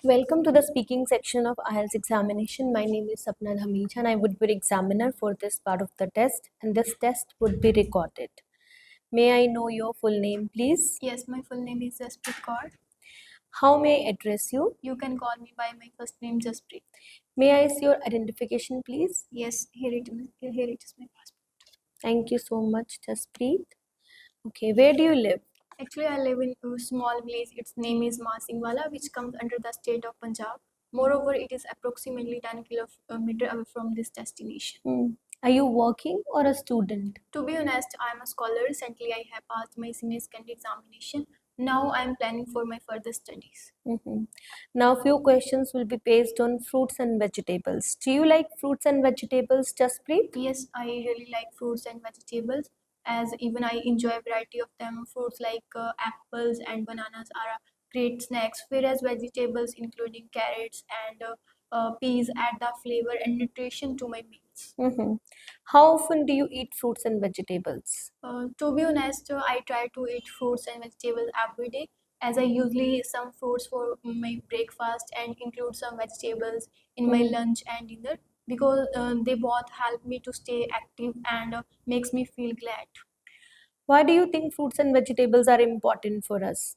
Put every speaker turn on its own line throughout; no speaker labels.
Welcome to the speaking section of IELTS examination. My name is Sapna Dhamija and I would be examiner for this part of the test, and this test would be recorded. May I know your full name, please?
Yes, my full name is Jasprit Kaur.
How may I address you?
You can call me by my first name, Jasprit.
May I see your identification, please?
Yes, here it is my passport.
Thank you so much, Jaspreet. Okay, where do you live?
Actually, I live in a small village. Its name is Masingwala, which comes under the state of Punjab. Moreover, it is approximately 10 kilometer away from this destination.
Are you working or a student?
To be honest, I am a scholar. Recently, I have passed my senior secondary examination. Now I am planning for my further studies.
Now, few questions will be based on fruits and vegetables. Do you like fruits and vegetables, Jaspreet?
Yes, I really like fruits and vegetables, as even I enjoy a variety of them. Fruits like apples and bananas are great snacks, whereas vegetables, including carrots and peas, add the flavor and nutrition to my meals.
How often do you eat fruits and vegetables?
To be honest, I try to eat fruits and vegetables every day, as I usually eat some fruits for my breakfast and include some vegetables in my lunch and dinner, because they both help me to stay active and makes me feel glad.
Why do you think fruits and vegetables are important for us?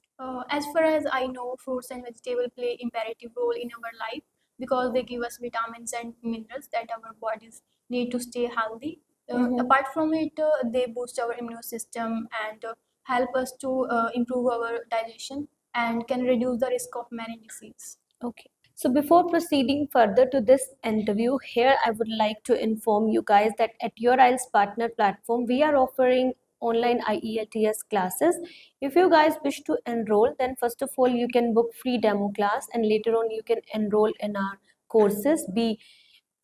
As far as I know, fruits and vegetables play imperative role in our life because they give us vitamins and minerals that our bodies need to stay healthy. Apart from it, they boost our immune system and help us to improve our digestion and can reduce the risk of many diseases.
Okay. So before proceeding further to this interview, here I would like to inform you guys that at Your IELTS Partner platform, we are offering online IELTS classes. If you guys wish to enroll, then first of all, you can book free demo class, and later on you can enroll in our courses, be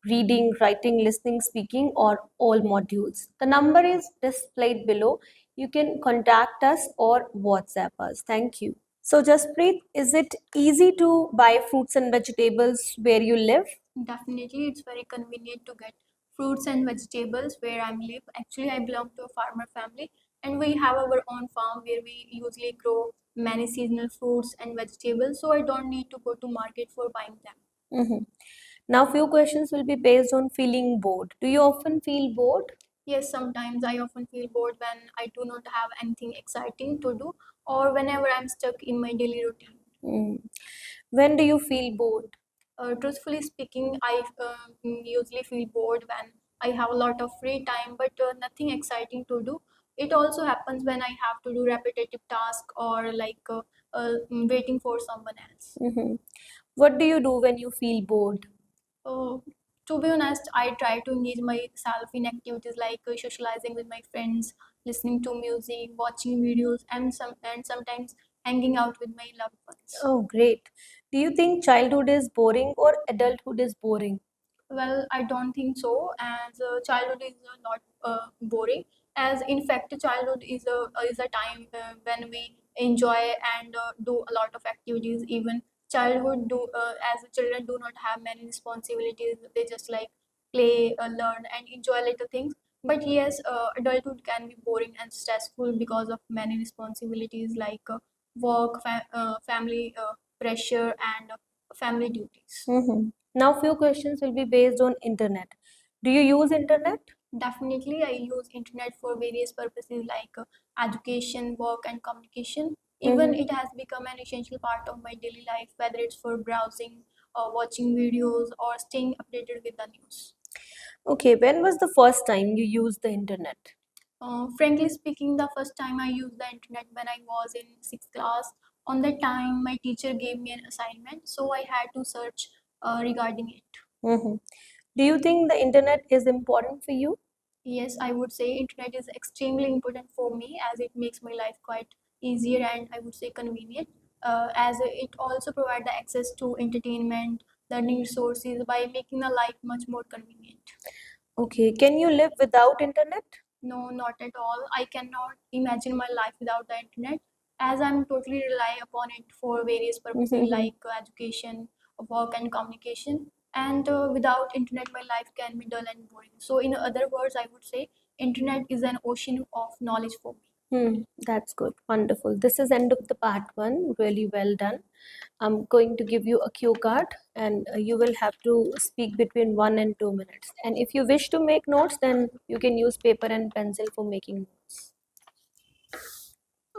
reading, writing, listening, speaking, or all modules. The number is displayed below. You can contact us or WhatsApp us. Thank you. So, Jaspreet, is it easy to buy fruits and vegetables where you live?
Definitely, it's very convenient to get fruits and vegetables where I live. Actually, I belong to a farmer family, and we have our own farm where we usually grow many seasonal fruits and vegetables. So I don't need to go to market for buying them.
Mhm. Now, few questions will be based on feeling bored. Do you often feel bored?
Yes, sometimes I often feel bored when I do not have anything exciting to do, or whenever I'm stuck in my daily routine.
Mm. When do you feel bored?
Truthfully speaking, I usually feel bored when I have a lot of free time, but nothing exciting to do. It also happens when I have to do repetitive tasks or waiting for someone else.
Mhm. What do you do when you feel bored?
Uh, to be honest, I try to engage myself in activities like socializing with my friends, listening to music, watching videos, and sometimes hanging out with my loved ones.
Oh, great. Do you think childhood is boring or adulthood is boring?
Well, I don't think so, as childhood is not boring. As in fact, childhood is a time when we enjoy and do a lot of activities. Even childhood do as children do not have many responsibilities. They just like play, learn, and enjoy little things. But yes, adulthood can be boring and stressful because of many responsibilities like work, family pressure, and family duties.
Mhm. Now, few questions will be based on internet. Do you use internet?
Definitely, I use internet for various purposes like education, work, and communication. Even it has become an essential part of my daily life, whether it's for browsing or watching videos or staying updated with the news.
Okay, when was the first time you used the internet?
Frankly speaking, the first time I used the internet when I was in sixth class. On that time, my teacher gave me an assignment, so I had to search regarding it.
Mhm. Do you think the internet is important for you?
Yes, I would say internet is extremely important for me as it makes my life quite easier and I would say convenient. As it also provides the access to entertainment, learning resources by making the life much more convenient.
Okay, can you live without internet?
No, not at all. I cannot imagine my life without the internet as I'm totally rely upon it for various purposes like education, work and communication. And without internet, my life can be dull and boring. So in other words, I would say internet is an ocean of knowledge for me.
That's good. Wonderful. This is end of the part one. Really well done. I'm going to give you a cue card and you will have to speak between 1 and 2 minutes. And if you wish to make notes, then you can use paper and pencil for making notes.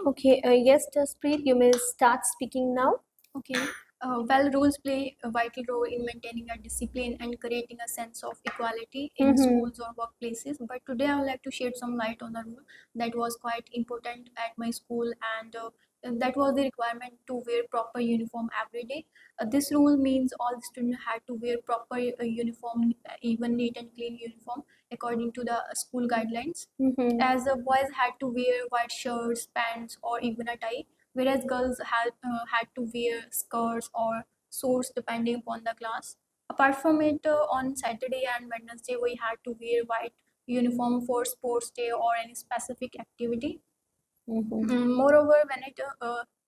Okay, yes, Jaspreet, you may start speaking now.
Okay. Well, rules play a vital role in maintaining a discipline and creating a sense of equality in schools or workplaces. But today I would like to shed some light on a rule that was quite important at my school, and that was the requirement to wear proper uniform every day. This rule means all the students had to wear proper uniform, even neat and clean uniform, according to the school guidelines. As boys had to wear white shirts, pants, or even a tie, whereas girls had to wear skirts or suits depending upon the class. Apart from it, on Saturday and Wednesday, we had to wear white uniform for sports day or any specific activity. Moreover, when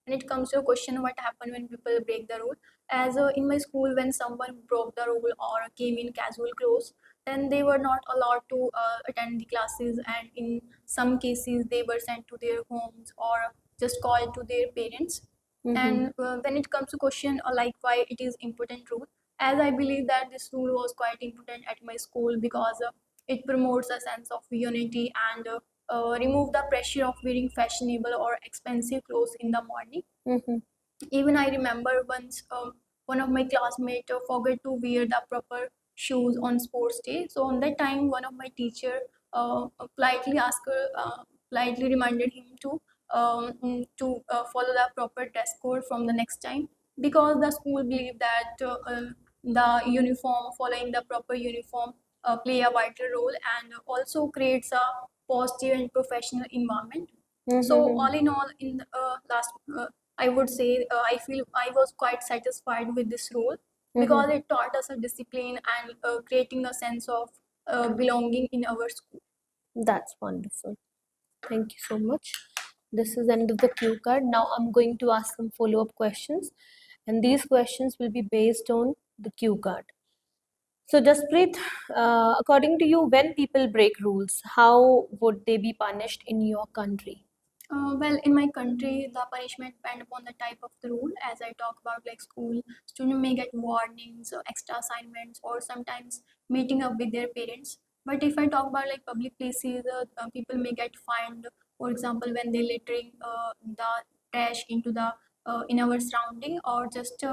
it comes to a question what happened when people break the rule, as in my school, when someone broke the rule or came in casual clothes, then they were not allowed to attend the classes, and in some cases they were sent to their homes or just called to their parents. And when it comes to question like why it is important rule, as I believe that this rule was quite important at my school because it promotes a sense of unity and remove the pressure of wearing fashionable or expensive clothes in the morning. Even I remember once one of my classmates forgot to wear the proper shoes on sports day. So on that time, one of my teacher politely asked her, politely reminded him to follow the proper dress code from the next time, because the school believed that the uniform, following the proper uniform, play a vital role and also creates a positive and professional environment. So all in all, in the, last, I would say I feel I was quite satisfied with this role because it taught us a discipline and creating a sense of belonging in our school.
That's wonderful. Thank you so much. This is end of the cue card. Now I'm going to ask some follow-up questions, and these questions will be based on the cue card. So, Jaspreet, according to you, when people break rules, how would they be punished in your country?
Well, in my country, the punishment depend upon the type of the rule. As I talk about, like school, student may get warnings, extra assignments, or sometimes meeting up with their parents. But if I talk about like public places, people may get fined. For example, when they littering the trash into the in our surrounding, or just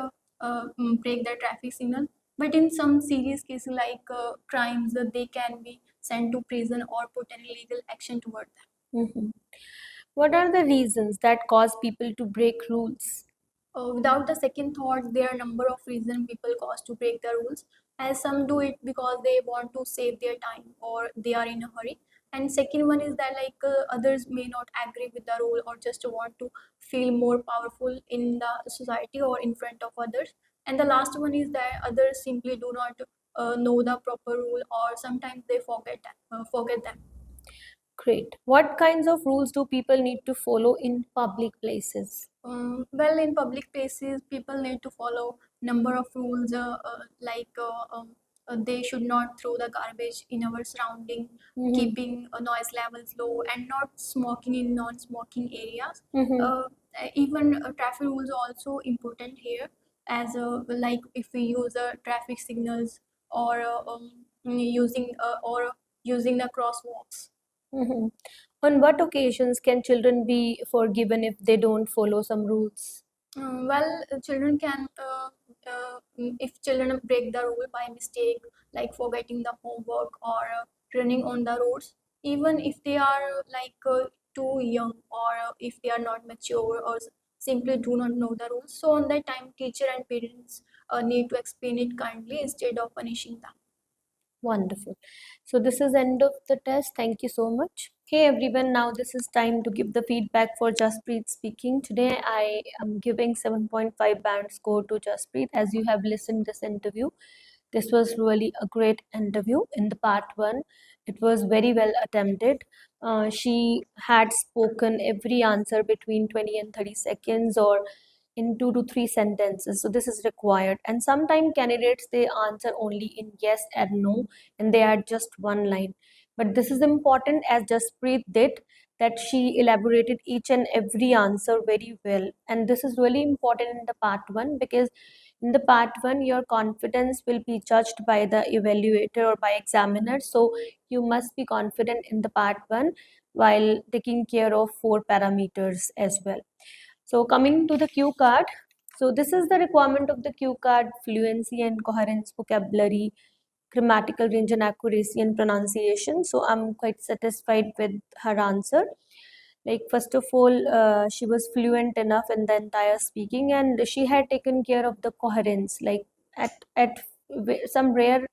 break the traffic signal. But in some serious cases like crimes, they can be sent to prison or put any legal action toward them.
What are the reasons that cause people to break rules?
Without the second thought, there are a number of reasons people cause to break the rules. As some do it because they want to save their time or they are in a hurry. And second one is that like others may not agree with the rule or just want to feel more powerful in the society or in front of others. And the last one is that others simply do not know the proper rule or sometimes they forget them.
Great. What kinds of rules do people need to follow in public places?
Well, in public places, people need to follow number of rules like they should not throw the garbage in our surrounding, keeping noise levels low, and not smoking in non-smoking areas. Even traffic rules are also important here, as like if we use traffic signals or using the crosswalks.
On what occasions can children be forgiven if they don't follow some rules?
Well, children can, if children break the rule by mistake, like forgetting the homework or running on the roads, even if they are like too young or if they are not mature or simply do not know the rules. So on that time, teacher and parents need to explain it kindly instead of punishing them.
Wonderful. So this is end of the test. Thank you so much. Hey everyone, now this is time to give the feedback for Jaspreet speaking. Today I am giving 7.5 band score to Jaspreet as you have listened this interview. This was really a great interview. In the part one, it was very well attempted. She had spoken every answer between 20 and 30 seconds or in 2 to 3 sentences. So this is required. And sometimes candidates they answer only in yes and no, and they add just one line. But this is important, as Jaspreet did, that she elaborated each and every answer very well. And this is really important in the part one, because in the part one, your confidence will be judged by the evaluator or by examiner. So you must be confident in the part one while taking care of four parameters as well. So coming to the cue card, so this is the requirement of the cue card: fluency and coherence, vocabulary, grammatical range and accuracy, and pronunciation. So I'm quite satisfied with her answer. Like, first of all, she was fluent enough in the entire speaking, and she had taken care of the coherence. Like, at some rare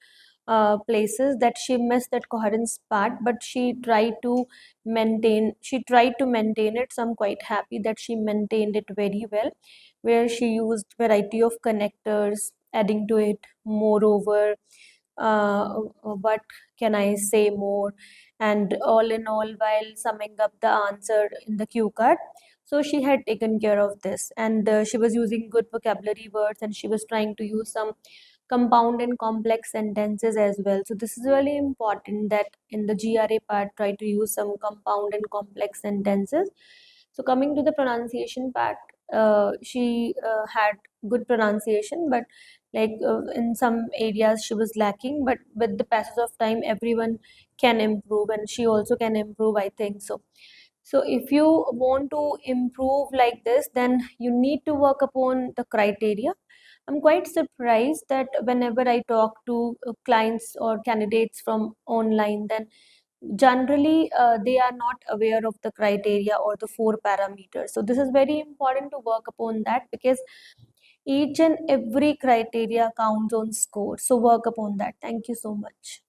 places that she missed that coherence part, but she tried to maintain it. So I'm quite happy that she maintained it very well, where she used variety of connectors, adding to it moreover, what can I say more, and all in all, while summing up the answer in the cue card. So she had taken care of this, and she was using good vocabulary words, and she was trying to use some compound and complex sentences as well. So this is really important, that in the GRA part, try to use some compound and complex sentences. So coming to the pronunciation part, she had good pronunciation, but like in some areas she was lacking. But with the passage of time, everyone can improve, and she also can improve, I think so. So if you want to improve like this, then you need to work upon the criteria. I'm quite surprised that whenever I talk to clients or candidates from online, then generally they are not aware of the criteria or the four parameters. So this is very important to work upon that, because each and every criteria counts on score. So work upon that. Thank you so much.